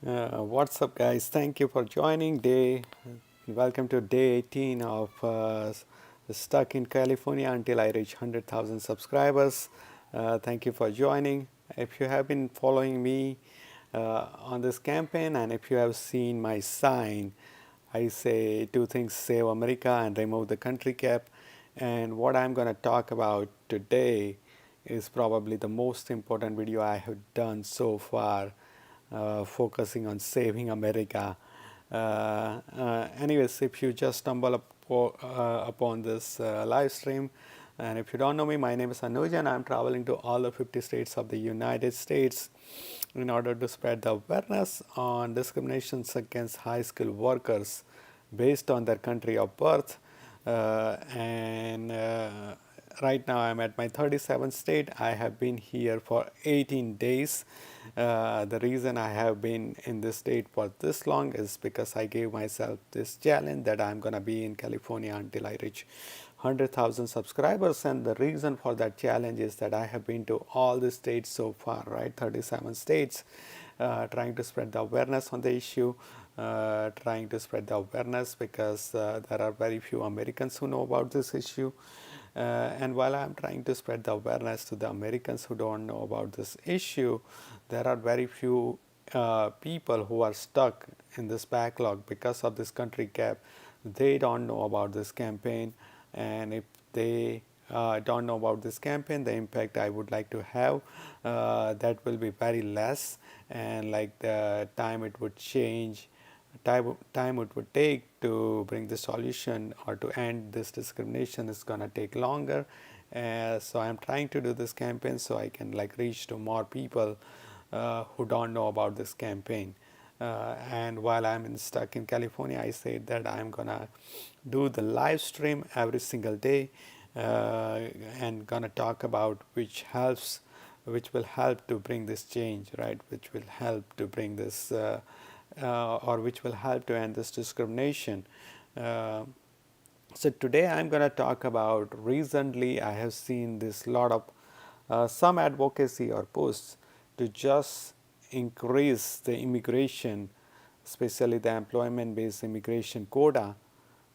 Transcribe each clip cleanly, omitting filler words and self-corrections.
What's up, guys? Thank you for joining day. Welcome to day 18 of Stuck in California until I reach 100,000 subscribers. Thank you for joining. If you have been following me on this campaign and if you have seen my sign, I say two things: save America and remove the country cap. And what I'm going to talk about today is probably the most important video I have done so far, focusing on saving America. Anyways, if you just stumble upon this live stream, and if you don't know me, my name is Anuj, and I'm traveling to all the 50 states of the United States in order to spread the awareness on discriminations against high skilled workers based on their country of birth. And Right now I'm at my 37th state. I have been here for 18 days. The reason I have been in this state for this long is because I gave myself this challenge that I'm going to be in California until I reach 100,000 subscribers. And the reason for that challenge is that I have been to all the states so far, right? 37 states, trying to spread the awareness on the issue. Trying to spread the awareness because there are very few Americans who know about this issue. And while I'm trying to spread the awareness to the Americans who don't know about this issue, there are very few people who are stuck in this backlog because of this country cap. They don't know about this campaign, and if they don't know about this campaign, the impact I would like to have, that will be very less, and like the time it would change, time it would take to bring the solution or to end this discrimination is gonna take longer. So I'm trying to do this campaign so I can like reach to more people who don't know about this campaign. And while stuck in California, I said that I'm gonna do the live stream every single day, and gonna talk about which will help to bring this change, right? Which will help to bring this, or which will help to end this discrimination. Uh, so today I'm going to talk about, recently I have seen this lot of some advocacy or posts to just increase the immigration, especially the employment based immigration quota,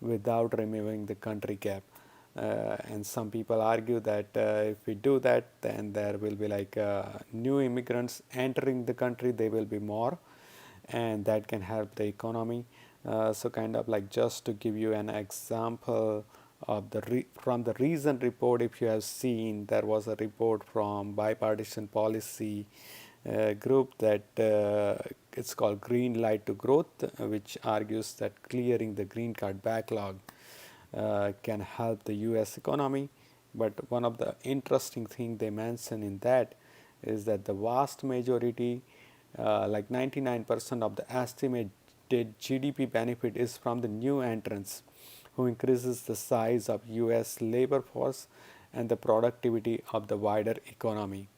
without removing the country cap. And some people argue that if we do that, then there will be like new immigrants entering the country, they will be more, and that can help the economy. So kind of like, just to give you an example of from the recent report, if you have seen, there was a report from bipartisan policy group that it's called Green Light to Growth, which argues that clearing the green card backlog can help the US economy. But one of the interesting things they mention in that is that the vast majority, like 99% of the estimated GDP benefit, is from the new entrants who increases the size of US labor force and the productivity of the wider economy.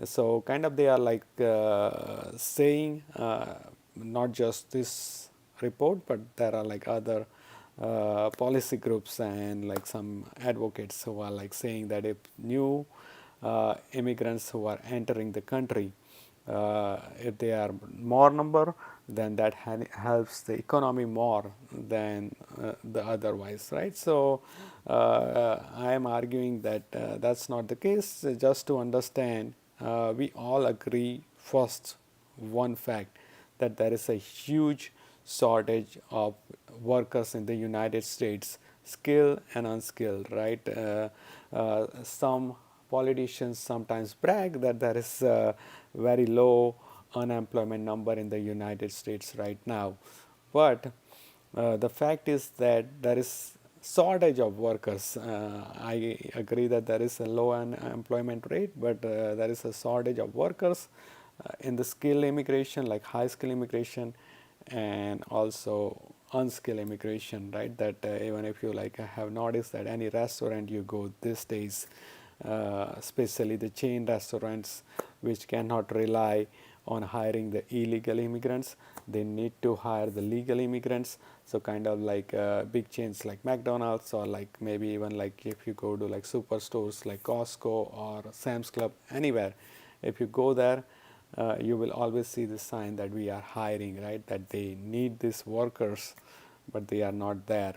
So kind of they are like saying, not just this report, but there are like other policy groups and like some advocates who are like saying that if new immigrants who are entering the country, if they are more number, then that helps the economy more than the otherwise, right? So I am arguing that that's not the case. Just to understand, we all agree first one fact, that there is a huge shortage of workers in the United States, skilled and unskilled, right? Some politicians sometimes brag that there is a very low unemployment number in the United States right now, but the fact is that there is shortage of workers. I agree that there is a low unemployment rate, but there is a shortage of workers in the skill immigration, like high skill immigration, and also unskilled immigration, right? That even if you like have noticed that any restaurant you go these days, especially the chain restaurants, which cannot rely on hiring the illegal immigrants, they need to hire the legal immigrants. So kind of like big chains like McDonald's, or like maybe even like if you go to like superstores like Costco or Sam's Club, anywhere, if you go there, you will always see the sign that we are hiring, right? That they need these workers, but they are not there.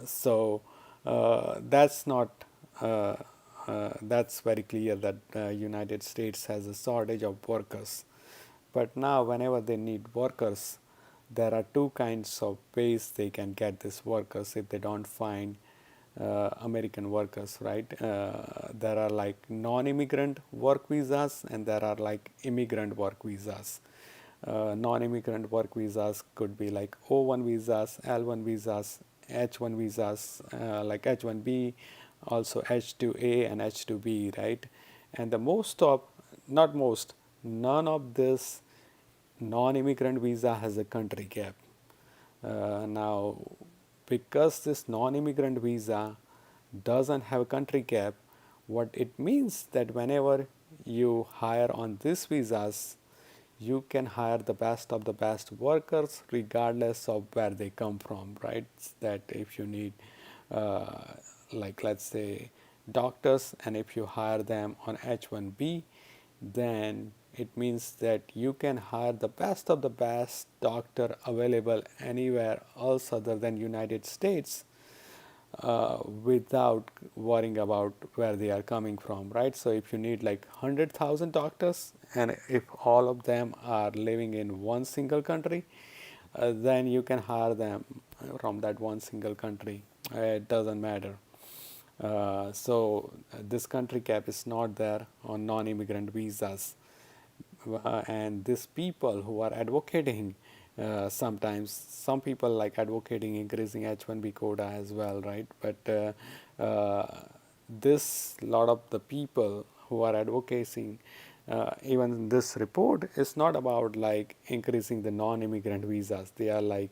So that's not that's very clear that United States has a shortage of workers. But now, whenever they need workers, there are two kinds of ways they can get these workers if they don't find American workers, right? There are like non-immigrant work visas, and there are like immigrant work visas. Non-immigrant work visas could be like O1 visas, L1 visas, H1 visas, like H1B, also H2A and H2B, right? And the most of, not most, none of this non-immigrant visa has a country cap. Now, because this non-immigrant visa doesn't have a country cap, what it means that whenever you hire on these visas, you can hire the best of the best workers regardless of where they come from, right? That if you need, uh, like let's say, doctors, and if you hire them on H1B, then it means that you can hire the best of the best doctor available anywhere else other than United States, without worrying about where they are coming from, right? So if you need like 100,000 doctors, and if all of them are living in one single country, then you can hire them from that one single country. It doesn't matter. So this country cap is not there on non-immigrant visas. And these people who are advocating, sometimes some people like advocating increasing H1B quota as well, right? But this lot of the people who are advocating, even this report is not about like increasing the non-immigrant visas. They are like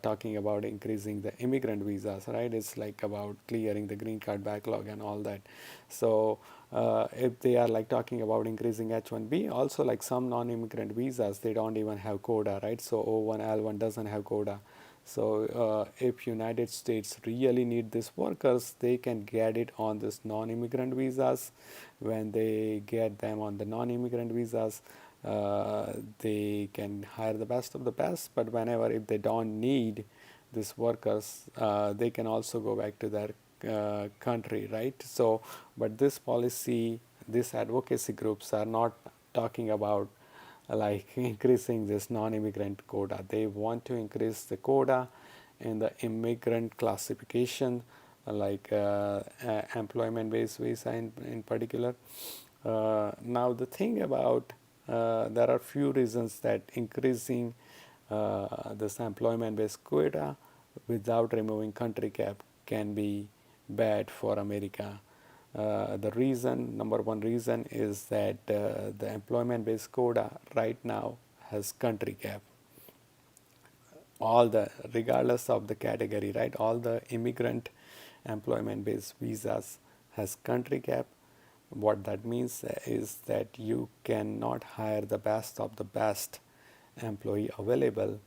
talking about increasing the immigrant visas, right? It's like about clearing the green card backlog and all that. So if they are like talking about increasing H1B, also like some non-immigrant visas, they don't even have quota, right? So O1, L1 doesn't have quota. So if United States really need these workers, they can get it on this non-immigrant visas. When they get them on the non-immigrant visas, they can hire the best of the best. But whenever if they don't need these workers, they can also go back to their country, right? So, but this policy, these advocacy groups are not talking about like increasing this non-immigrant quota. They want to increase the quota in the immigrant classification, like employment-based visa in particular. Now the thing about, there are few reasons that increasing this employment-based quota without removing country cap can be bad for America. The reason, number one reason, is that the employment-based quota right now has country cap. All the, regardless of the category, right? All the immigrant employment-based visas has country cap. What that means is that you cannot hire the best of the best employee available,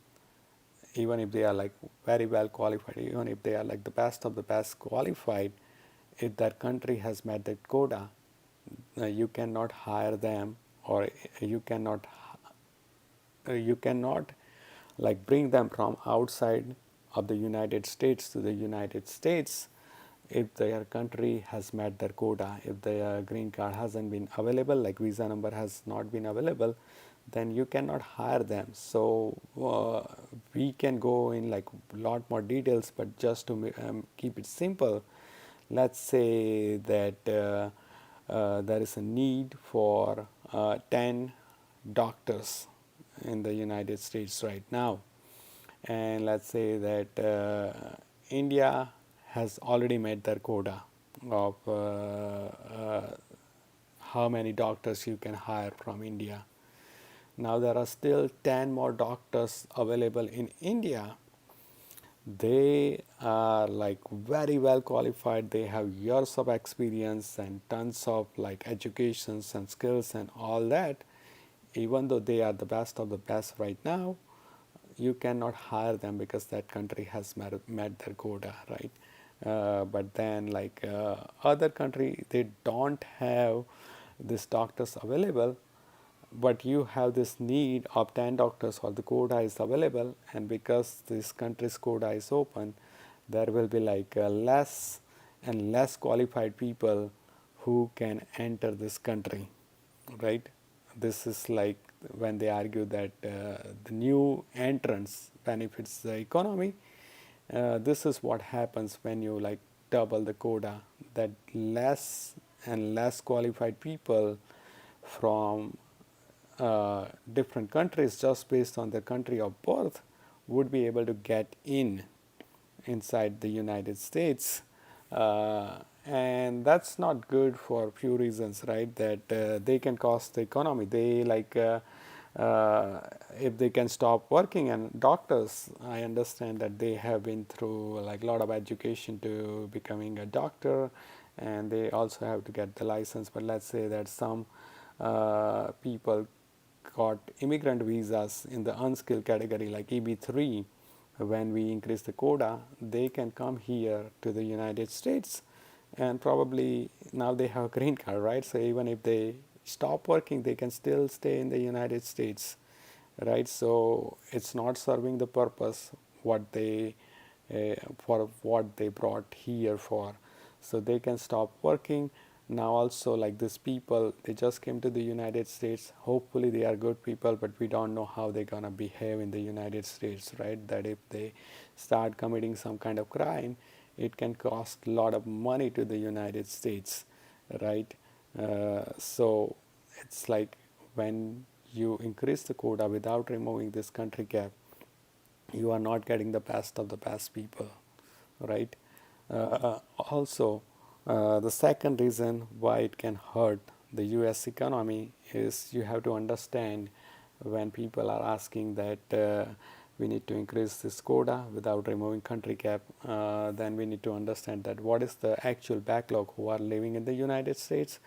even if they are like very well qualified, even if they are like the best of the best qualified. If that country has met that quota, you cannot hire them, or you cannot like bring them from outside of the United States to the United States if their country has met their quota. If their green card hasn't been available, like visa number has not been available, then you cannot hire them. So we can go in like a lot more details, but just to keep it simple, let's say that there is a need for 10 doctors in the United States right now. And let's say that India has already met their quota of how many doctors you can hire from India. Now there are still 10 more doctors available in India. They are like very well qualified. They have years of experience and tons of like educations and skills and all that. Even though they are the best of the best right now, you cannot hire them because that country has met their quota, right? But then like other country, they don't have these doctors available, but you have this need of 10 doctors or the quota is available, and because this country's quota is open, there will be like less and less qualified people who can enter this country, right? This is like when they argue that the new entrance benefits the economy. This is what happens when you like double the quota, that less and less qualified people from different countries just based on their country of birth would be able to get in inside the United States. And that's not good for a few reasons, right? That they can cost the economy. They like if they can stop working, and doctors, I understand that they have been through like a lot of education to becoming a doctor, and they also have to get the license. But let's say that some people got immigrant visas in the unskilled category like EB3. When we increase the quota, they can come here to the United States, and probably now they have a green card, right? So even if they stop working, they can still stay in the United States, right? So it's not serving the purpose what they for what they brought here for. So they can stop working. Now also like these people, they just came to the United States. Hopefully they are good people, but we don't know how they're gonna behave in the United States, right? That if they start committing some kind of crime, it can cost a lot of money to the United States, right? So it's like when you increase the quota without removing this country cap, you are not getting the best of the best people, right? Also, the second reason why it can hurt the US economy is you have to understand when people are asking that we need to increase this quota without removing country cap, then we need to understand that what is the actual backlog who are living in the United States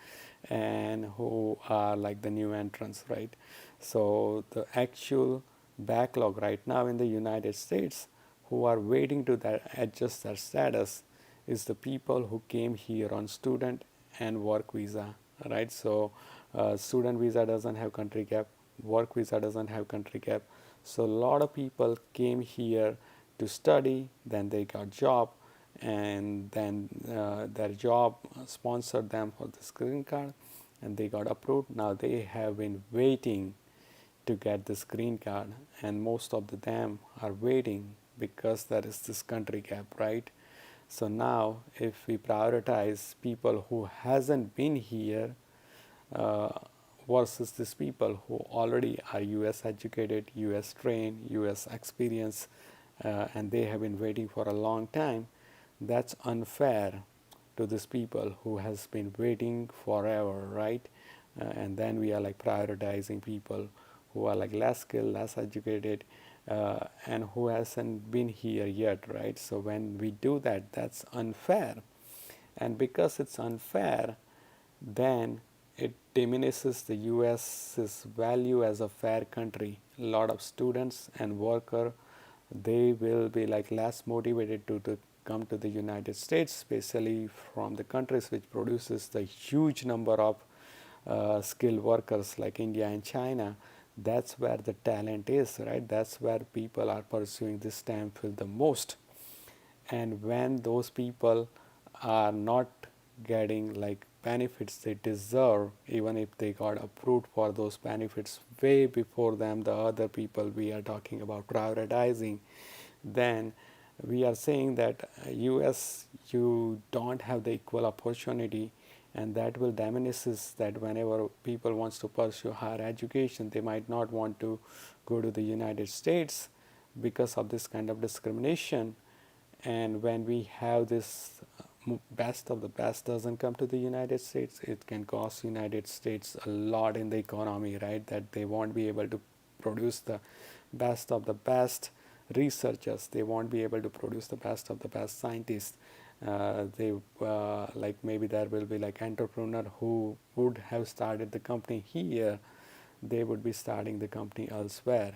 and who are like the new entrants, right? So the actual backlog right now in the United States who are waiting to adjust their status is the people who came here on student and work visa, right? So student visa doesn't have country cap, work visa doesn't have country cap. So a lot of people came here to study, then they got job, and then their job sponsored them for this green card, and they got approved. Now they have been waiting to get this green card, and most of them are waiting because there is this country cap, right? So now if we prioritize people who hasn't been here uh, versus these people who already are US educated, US trained, US experienced, and they have been waiting for a long time, that's unfair to these people who has been waiting forever, right? And then we are like prioritizing people who are like less skilled, less educated, and who hasn't been here yet, right? So when we do that, that's unfair. And because it's unfair, then it diminishes the US's value as a fair country. A lot of students and workers, they will be like less motivated to come to the United States, especially from the countries which produces the huge number of skilled workers like India and China. That's where the talent is, right? That's where people are pursuing this STEM field the most. And when those people are not getting like benefits they deserve, even if they got approved for those benefits way before them, the other people we are talking about prioritizing, then we are saying that US, you don't have the equal opportunity, and that will diminishes that whenever people wants to pursue higher education, they might not want to go to the United States because of this kind of discrimination. And when we have this best of the best doesn't come to the United States, it can cost United States a lot in the economy, right? That they won't be able to produce the best of the best researchers, they won't be able to produce the best of the best scientists. They like maybe there will be like entrepreneur who would have started the company here, they would be starting the company elsewhere.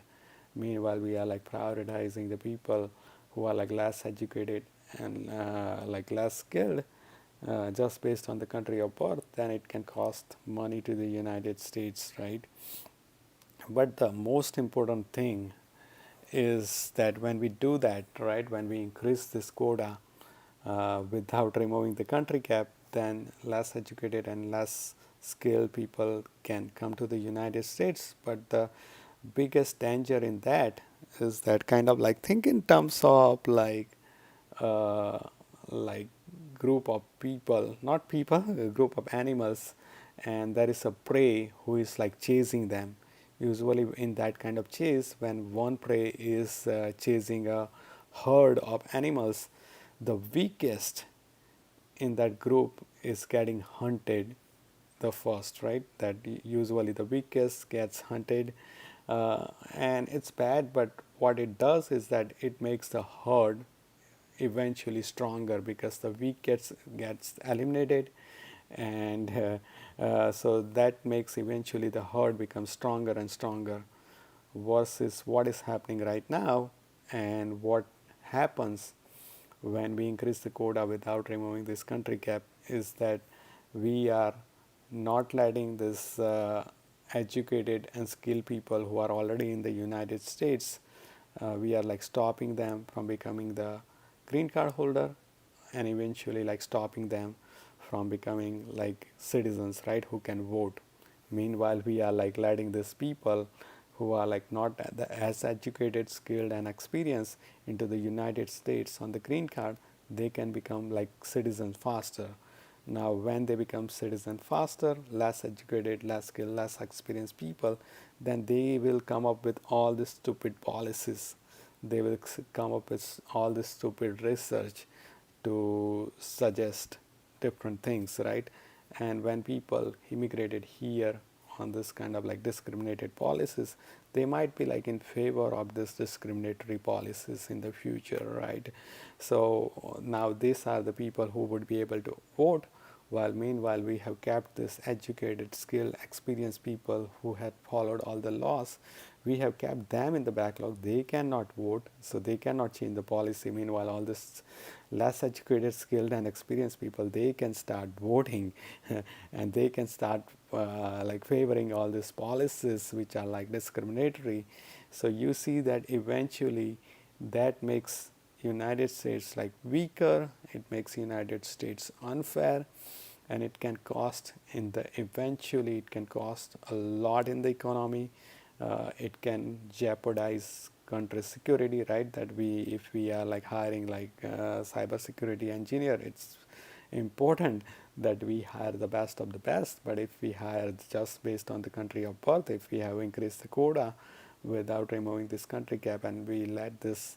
Meanwhile, we are like prioritizing the people who are like less educated and like less skilled, just based on the country of birth, then it can cost money to the United States, right? But the most important thing is that when we do that, right, when we increase this quota without removing the country cap, then less educated and less skilled people can come to the United States. But the biggest danger in that is that kind of like think in terms of uh, like group of people, not people, a group of animals, and there is a prey who is like chasing them. Usually, in that kind of chase, when one prey is chasing a herd of animals, the weakest in that group is getting hunted the first, right? That usually the weakest gets hunted, and it's bad. But what it does is that it makes the herd eventually stronger because the weak gets eliminated, and so that makes eventually the herd become stronger and stronger versus what is happening right now. And what happens when we increase the quota without removing this country cap is that we are not letting this educated and skilled people who are already in the United States, we are like stopping them from becoming the green card holder, and eventually like stopping them from becoming like citizens, right, who can vote. Meanwhile, we are like letting these people who are like not as educated, skilled, and experienced into the United States on the green card, they can become like citizens faster. Now, when they become citizen faster, less educated, less skilled, less experienced people, then they will come up with all these stupid policies. They will come up with all this stupid research to suggest different things, right? And when people immigrated here on this kind of like discriminated policies, they might be like in favor of this discriminatory policies in the future, right? So now these are the people who would be able to vote, while meanwhile we have kept this educated, skilled, experienced people who had followed all the laws. We have kept them in the backlog. They cannot vote, so they cannot change the policy. Meanwhile, all this less educated, skilled, and experienced people, they can start voting and they can start like favoring all these policies which are like discriminatory. So you see that eventually that makes United States like weaker, it makes United States unfair, and it can cost in the eventually it can cost a lot in the economy. It can jeopardize country security, right? That we, if we are like hiring like cyber security engineer, it's important that we hire the best of the best. But if we hire just based on the country of birth, if we have increased the quota without removing this country cap, and we let this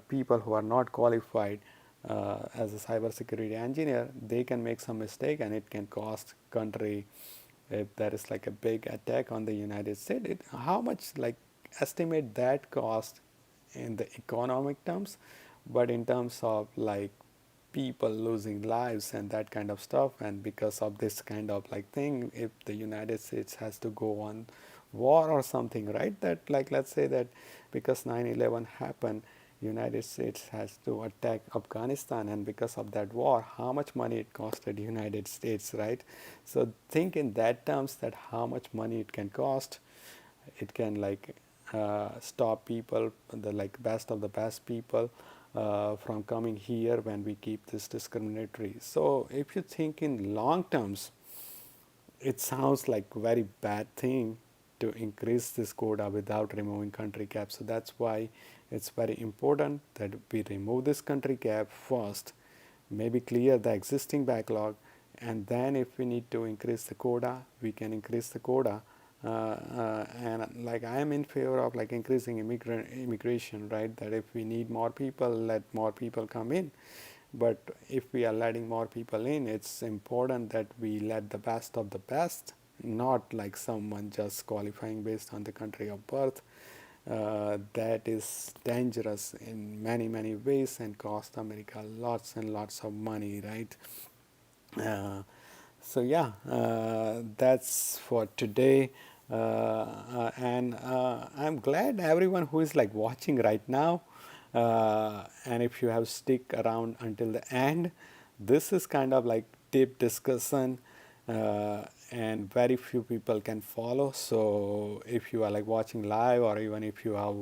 people who are not qualified as a cybersecurity engineer, they can make some mistake and it can cost country. If there is like a big attack on the United States, how much like estimate that cost in the economic terms, but in terms of like people losing lives and that kind of stuff, and because of this kind of like thing, if the United States has to go on war or something, right? That like let's say that because 9/11 happened, United States has to attack Afghanistan, and because of that war, how much money it costed United States, right? So think in that terms, that how much money it can cost. It can like stop people, the like best of the best people, from coming here when we keep this discriminatory. So if you think in long terms, it sounds like very bad thing to increase this quota without removing country cap. So that's why it's very important that we remove this country cap first, maybe clear the existing backlog, and then if we need to increase the quota, we can increase the quota. And like I am in favor of like increasing immigration, right? That if we need more people, let more people come in. But if we are letting more people in, it's important that we let the best of the best, not like someone just qualifying based on the country of birth. That is dangerous in many, many ways and cost America lots and lots of money, right? Uh, so yeah, that's for today. And I'm glad everyone who is like watching right now, and if you have stick around until the end, this is kind of like deep discussion, and very few people can follow. So if you are like watching live, or even if you have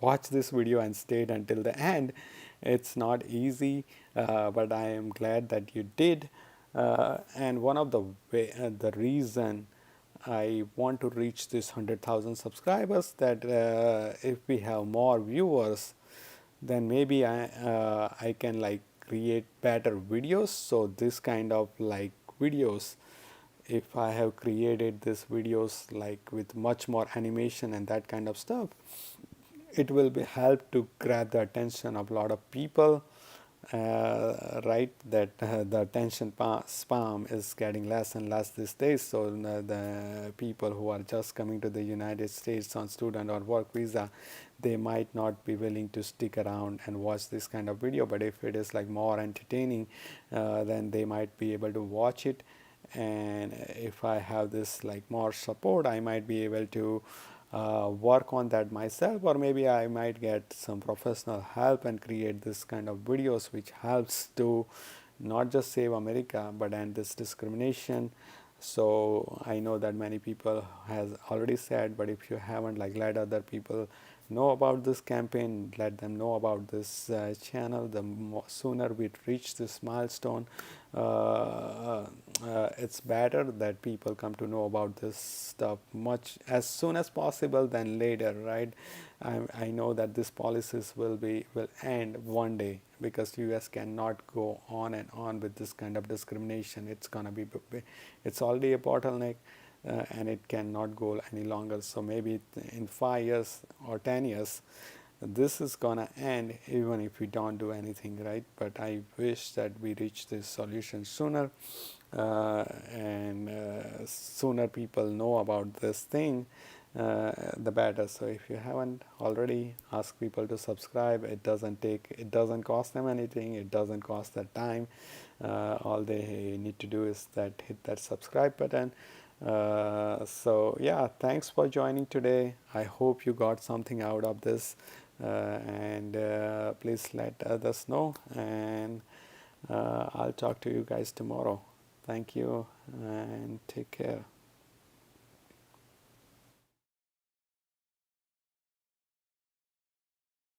watched this video and stayed until the end, it's not easy, but I am glad that you did. And one of the reason I want to reach this 100,000 subscribers, that if we have more viewers, then maybe I can like create better videos. So this kind of like videos, if I have created these videos like with much more animation and that kind of stuff, it will be help to grab the attention of a lot of people, right? That the attention spam is getting less and less these days. So the people who are just coming to the United States on student or work visa, they might not be willing to stick around and watch this kind of video. But if it is like more entertaining, then they might be able to watch it. And if I have this like more support, I might be able to work on that myself, or maybe I might get some professional help and create this kind of videos which helps to not just save America but end this discrimination. So I know that many people has already said, but if you haven't, like, let other people know about this campaign, let them know about this channel. The sooner we reach this milestone, it's better that people come to know about this stuff much as soon as possible than later, right? I know that these policies will end one day, because US cannot go on and on with this kind of discrimination. It's already a bottleneck, and it cannot go any longer. So maybe in 5 years or 10 years, this is gonna end, even if we don't do anything, right? But I wish that we reach this solution sooner, and sooner people know about this thing, the better. So if you haven't already, ask people to subscribe. It doesn't cost them anything, it doesn't cost their time. All they need to do is hit that subscribe button. So yeah, thanks for joining today. I hope you got something out of this, and please let others know, and I'll talk to you guys tomorrow. Thank you and take care.